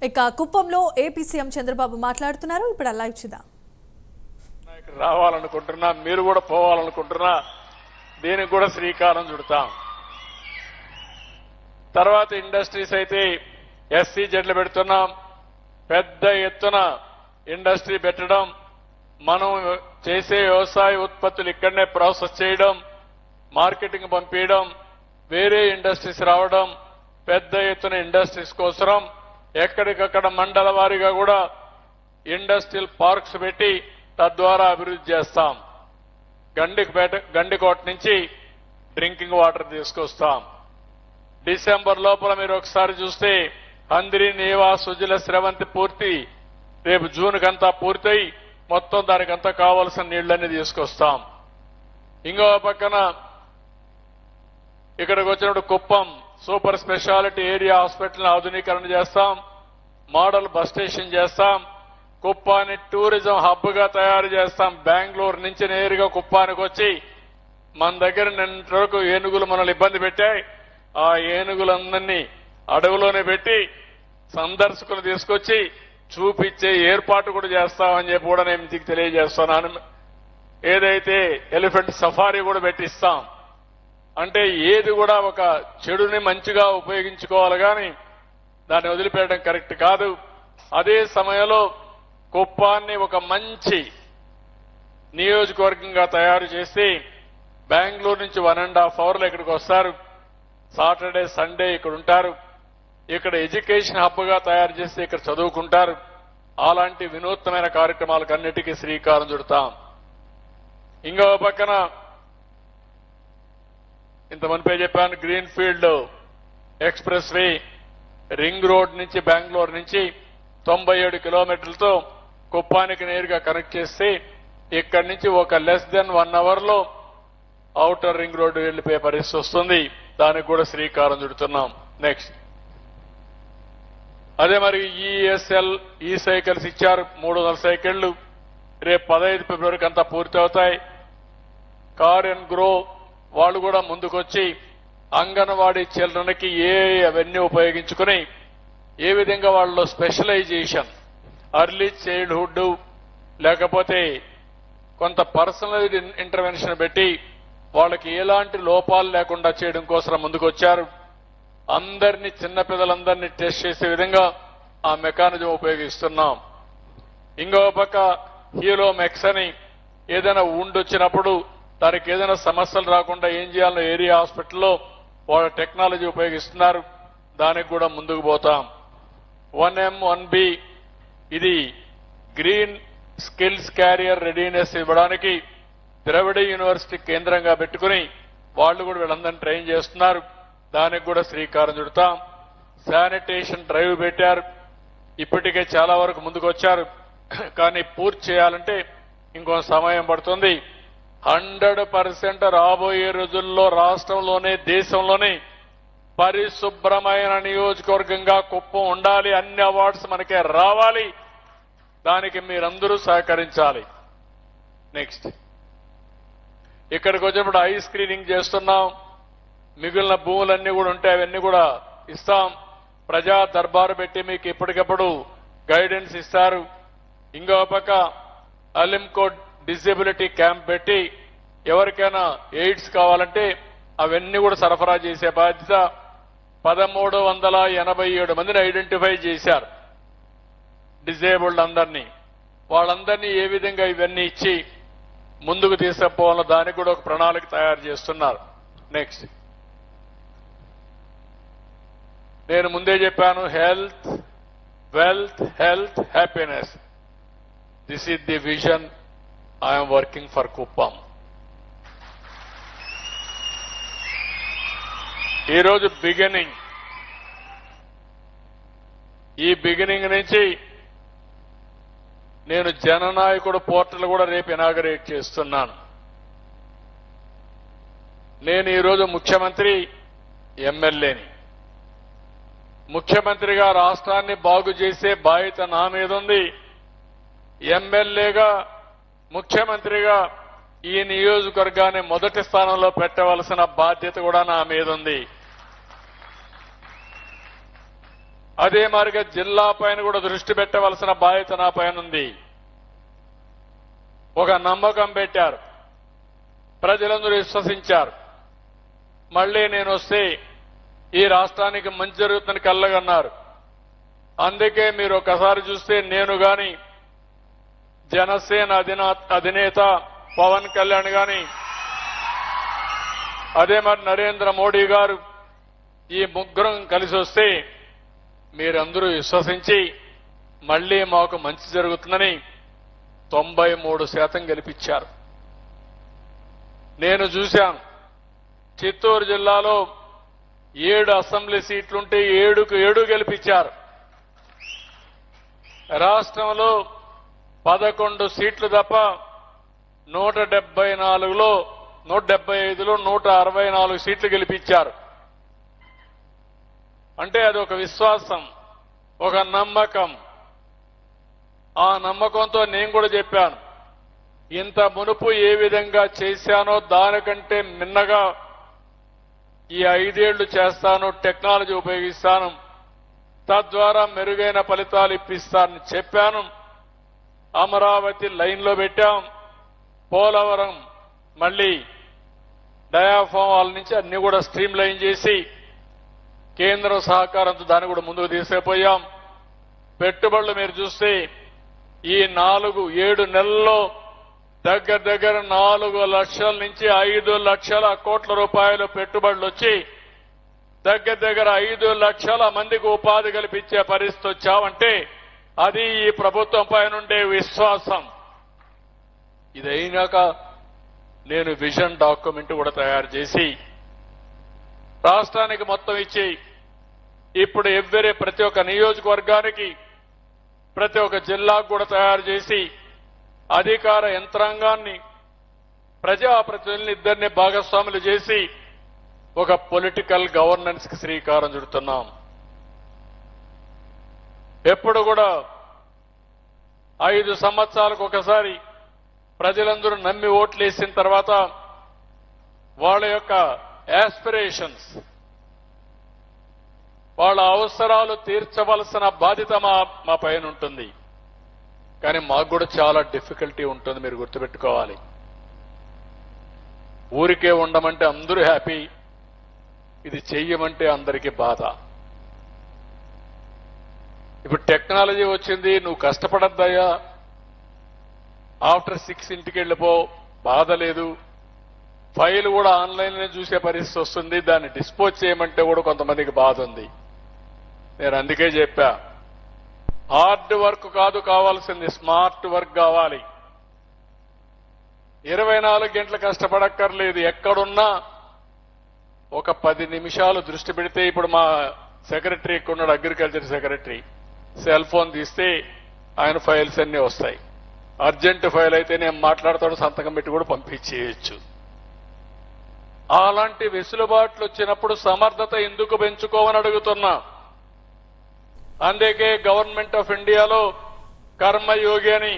ఇక కుప్పంలో AP CM Chandrababu మాట్లాడుతున్నారు. ఇప్పుడు అలా ఇచ్చిదా రావాలనుకుంటున్నా, మీరు కూడా పోవాలనుకుంటున్నా, దీనికి కూడా శ్రీకారం చుడతాం. తర్వాత ఇండస్ట్రీస్ అయితే SEZలు పెడుతున్నాం. పెద్ద ఎత్తున ఇండస్ట్రీ పెట్టడం, మనం చేసే వ్యవసాయ ఉత్పత్తులు ఇక్కడనే ప్రాసెస్ చేయడం, మార్కెటింగ్ పంపించడం, వేరే ఇండస్ట్రీస్ రావడం, పెద్ద ఎత్తున ఇండస్ట్రీస్ కోసం ఎక్కడికక్కడ మండల వారీగా కూడా ఇండస్ట్రియల్ పార్క్స్ పెట్టి తద్వారా అభివృద్ధి చేస్తాం. గండికోట నుంచి డ్రింకింగ్ వాటర్ తీసుకొస్తాం. డిసెంబర్ లోపల మీరు ఒకసారి చూస్తే హంద్రి, నీవా, సుజల, స్రవంతి పూర్తి, రేపు జూన్ కంతా పూర్తయి మొత్తం దానికంతా కావాల్సిన నీళ్లన్నీ తీసుకొస్తాం. ఇంకో పక్కన ఇక్కడికి వచ్చినప్పుడు Kuppam super speciality area hospital ఆధునీకరణ చేస్తాం, మోడల్ బస్ స్టేషన్ చేస్తాం, కుప్పాన్ని టూరిజం హబ్ గా తయారు చేస్తాం. బెంగళూరు నుంచి నేరుగా కుప్పానికి వచ్చి మన దగ్గర నిన్నటి వరకు ఏనుగులు మనల్ని ఇబ్బంది పెట్టాయి. ఆ ఏనుగులందరినీ అడవిలోనే పెట్టి సందర్శకులు తీసుకొచ్చి చూపించే ఏర్పాటు కూడా చేస్తామని చెప్పి కూడా నేను మీకు తెలియజేస్తున్నాను. ఏదైతే ఎలిఫెంట్ సఫారీ కూడా పెట్టిస్తాం. అంటే ఏది కూడా ఒక చెడుని మంచిగా ఉపయోగించుకోవాలి కానీ దాన్ని వదిలిపెట్టడం కరెక్ట్ కాదు. అదే సమయంలో కుప్పాన్ని ఒక మంచి నియోజకవర్గంగా తయారు చేసి బెంగళూరు నుంచి 1.5 అవర్లు ఇక్కడికి వస్తారు. సాటర్డే, సండే ఇక్కడ ఉంటారు. ఇక్కడ ఎడ్యుకేషన్ హబ్ గా తయారు చేసి ఇక్కడ చదువుకుంటారు. అలాంటి వినూత్నమైన కార్యక్రమాలకు అన్నిటికీ శ్రీకారం చుడతాం. ఇంకో పక్కన ఇంతమందిపై చెప్పాను, green field express way ring road నుంచి బెంగళూరు నుంచి 97 కిలోమీటర్లతో కుప్పానికి నేరుగా కనెక్ట్ చేస్తే ఇక్కడి నుంచి ఒక లెస్ దెన్ 1 అవర్ లో ఔటర్ రింగ్ రోడ్డు వెళ్లిపోయే పరిస్థితి వస్తుంది. దానికి కూడా శ్రీకారం చుడుతున్నాం. నెక్స్ట్ అదే మరి ESL సైకిల్స్ ఇచ్చారు, 300 సైకిళ్లు. రేపు 15 ఫిబ్రవరికి అంతా పూర్తి అవుతాయి. కార్ అండ్ గ్రో వాళ్ళు కూడా ముందుకొచ్చి అంగన్వాడీ చిల్డ్రన్కి అవన్నీ ఉపయోగించుకుని ఏ విధంగా వాళ్ళలో స్పెషలైజేషన్, అర్లీ చైల్డ్హుడ్ లేకపోతే కొంత పర్సనల్ ఇంటర్వెన్షన్ పెట్టి వాళ్ళకి ఎలాంటి లోపాలు లేకుండా చేయడం కోసం ముందుకొచ్చారు. అందరినీ, చిన్నపిల్లలందరినీ టెస్ట్ చేసే విధంగా ఆ మెకానిజం ఉపయోగిస్తున్నాం. ఇంకో పక్క హీలో మెక్స్ అని ఏదైనా వచ్చినప్పుడు దానికి ఏదైనా సమస్యలు రాకుండా ఏం చేయాలో ఏరియా హాస్పిటల్లో వాళ్ళ టెక్నాలజీ ఉపయోగిస్తున్నారు. దానికి కూడా ముందుకు పోతాం. 1M 1B ఇది గ్రీన్ స్కిల్స్ క్యారియర్ రెడీనెస్ ఇవ్వడానికి ద్రవిడ యూనివర్సిటీ కేంద్రంగా పెట్టుకుని వాళ్ళు కూడా వీళ్ళందరినీ ట్రైన్ చేస్తున్నారు. దానికి కూడా శ్రీకారం చుడతాం. శానిటేషన్ డ్రైవ్ పెట్టారు. ఇప్పటికే చాలా వరకు ముందుకు వచ్చారు. కానీ పూర్తి చేయాలంటే ఇంకో సమయం పడుతుంది. 100% రాబోయే రోజుల్లో రాష్ట్రంలోనే, దేశంలోనే పరిశుభ్రమైన నియోజకవర్గంగా కుప్పం ఉండాలి. అన్ని అవార్డ్స్ మనకే రావాలి. దానికి మీరందరూ సహకరించాలి. నెక్స్ట్ ఇక్కడికి వచ్చినప్పుడు ఐ స్క్రీనింగ్ చేస్తున్నాం. మిగిలిన భూములన్నీ కూడా ఉంటాయి, అవన్నీ కూడా ఇస్తాం. ప్రజా దర్బారు పెట్టి మీకు ఎప్పటికప్పుడు గైడెన్స్ ఇస్తారు. ఇంకో పక్క అలింకోట్ డిజబిలిటీ క్యాంప్ పెట్టి ఎవరికైనా ఎయిడ్స్ కావాలంటే అవన్నీ కూడా సరఫరా చేసే బాధ్యత 1387 మందిని ఐడెంటిఫై చేశారు డిజేబుల్డ్ అందరినీ. వాళ్ళందరినీ ఏ విధంగా ఇవన్నీ ఇచ్చి ముందుకు తీసుకుపోవాలో దానికి కూడా ఒక ప్రణాళిక తయారు చేస్తున్నారు. నెక్స్ట్ నేను ముందే చెప్పాను, health, wealth, health, happiness, this is the vision I'm working for Kuppam. ఈరోజు బిగినింగ్, ఈ బిగినింగ్ నుంచి నేను జననాయకుడు పోర్టల్ కూడా రేపు ఇనాగరేట్ చేస్తున్నాను. నేను ఈరోజు ముఖ్యమంత్రి, ఎమ్మెల్యేని. ముఖ్యమంత్రిగా రాష్ట్రాన్ని బాగు చేసే బాధ్యత నా మీద ఉంది. ఎమ్మెల్యేగా, ముఖ్యమంత్రిగా ఈ నియోజకవర్గాన్ని మొదటి స్థానంలో పెట్టవలసిన బాధ్యత కూడా నా మీద ఉంది. అదే మాదిరిగా జిల్లా పైన కూడా దృష్టి పెట్టవలసిన బాధ్యత నా పైన ఉంది. ఒక నమ్మకం పెట్టారు, ప్రజలందరూ విశ్వసించారు. మళ్లీ నేను వస్తే ఈ రాష్ట్రానికి మంచి జరుగుతుందని కళ్ళగన్నారు. అందుకే మీరు ఒకసారి చూస్తే నేను గాని జనసేన అధినేత పవన్ కళ్యాణ్ గాని అదే మరి నరేంద్ర మోడీ గారు ఈ ముగ్గురం కలిసి వస్తే మీరందరూ విశ్వసించి మళ్లీ మాకు మంచి జరుగుతుందని 93% గెలిపించారు. నేను చూశాను, చిత్తూరు జిల్లాలో 7 అసెంబ్లీ సీట్లుంటే 7కు 7 గెలిపించారు. రాష్ట్రంలో 11 సీట్లు తప్ప 175లో 164 సీట్లు గెలిపించారు. అంటే అది ఒక విశ్వాసం, ఒక నమ్మకం. ఆ నమ్మకంతో నేను కూడా చెప్పాను, ఇంత మునుపు ఏ విధంగా చేశానో దానికంటే మిన్నగా ఈ 5 ఏళ్లు చేస్తాను, టెక్నాలజీ ఉపయోగిస్తాను, తద్వారా మెరుగైన ఫలితాలు ఇప్పిస్తానని చెప్పాను. అమరావతి లైన్లో పెట్టాం, పోలవరం మళ్లీ డయాఫామ్ వాళ్ళ నుంచి అన్ని కూడా స్ట్రీమ్ లైన్ చేసి కేంద్ర సహకారంతో దాన్ని కూడా ముందుకు తీసుకుపోయాం. పెట్టుబడులు మీరు చూస్తే ఈ 4-7 నెలల్లో దగ్గర 4 లక్షల నుంచి 5 లక్షల కోట్ల రూపాయలు పెట్టుబడులు వచ్చి దగ్గర 5 లక్షల మందికి ఉపాధి కల్పించే పరిస్థితి వచ్చామంటే అది ఈ ప్రభుత్వం పైనుండే విశ్వాసం. ఇదైనాక నేను విజన్ డాక్యుమెంట్ కూడా తయారు చేసి రాష్ట్రానికి మొత్తం ఇచ్చి ఇప్పుడు ప్రతి ఒక్క నియోజకవర్గానికి ప్రతి ఒక్క జిల్లాకు కూడా తయారు చేసి అధికార యంత్రాంగాన్ని ప్రజాప్రతినిధులను ఇద్దరిని భాగస్వాములు చేసి ఒక పొలిటికల్ గవర్నెన్స్ కి శ్రీకారం చుడుతున్నాం. ఎప్పుడు కూడా 5 సంవత్సరాలకు ఒకసారి ప్రజలందరూ నమ్మి ఓట్లేసిన తర్వాత వాళ్ళ యొక్క యాస్పిరేషన్స్, వాళ్ళ అవసరాలు తీర్చవలసిన బాధ్యత మా పైన ఉంటుంది. కానీ మాకు కూడా చాలా డిఫికల్టీ ఉంటుంది, మీరు గుర్తుపెట్టుకోవాలి. ఊరికే ఉండమంటే అందరూ హ్యాపీ, ఇది చెయ్యమంటే అందరికీ బాధ. ఇప్పుడు టెక్నాలజీ వచ్చింది, నువ్వు కష్టపడద్దయ్యా, ఆఫ్టర్ 6 ఇంటికి వెళ్ళిపో, బాధ లేదు. ఫైల్ కూడా ఆన్లైన్లో చూసే పరిస్థితి వస్తుంది, దాన్ని డిస్పోజ్ చేయమంటే కూడా కొంతమందికి బాధ ఉంది. నేను అందుకే చెప్పా, హార్డ్ వర్క్ కాదు కావాల్సింది, స్మార్ట్ వర్క్ కావాలి. 24 గంటలు కష్టపడక్కర్లేదు. ఎక్కడున్నా ఒక 10 నిమిషాలు దృష్టి పెడితే, ఇప్పుడు మా సెక్రటరీ ఉన్నాడు, అగ్రికల్చర్ సెక్రటరీ, సెల్ ఫోన్ తీస్తే ఆయన ఫైల్స్ అన్నీ వస్తాయి. అర్జెంట్ ఫైల్ అయితే నేను మాట్లాడతాడు, సంతకం పెట్టి కూడా పంపించేయచ్చు. అలాంటి వెసులుబాట్లు వచ్చినప్పుడు సమర్థత ఎందుకు పెంచుకోమని అడుగుతున్నా. అందుకే గవర్నమెంట్ ఆఫ్ ఇండియాలో కర్మయోగి అని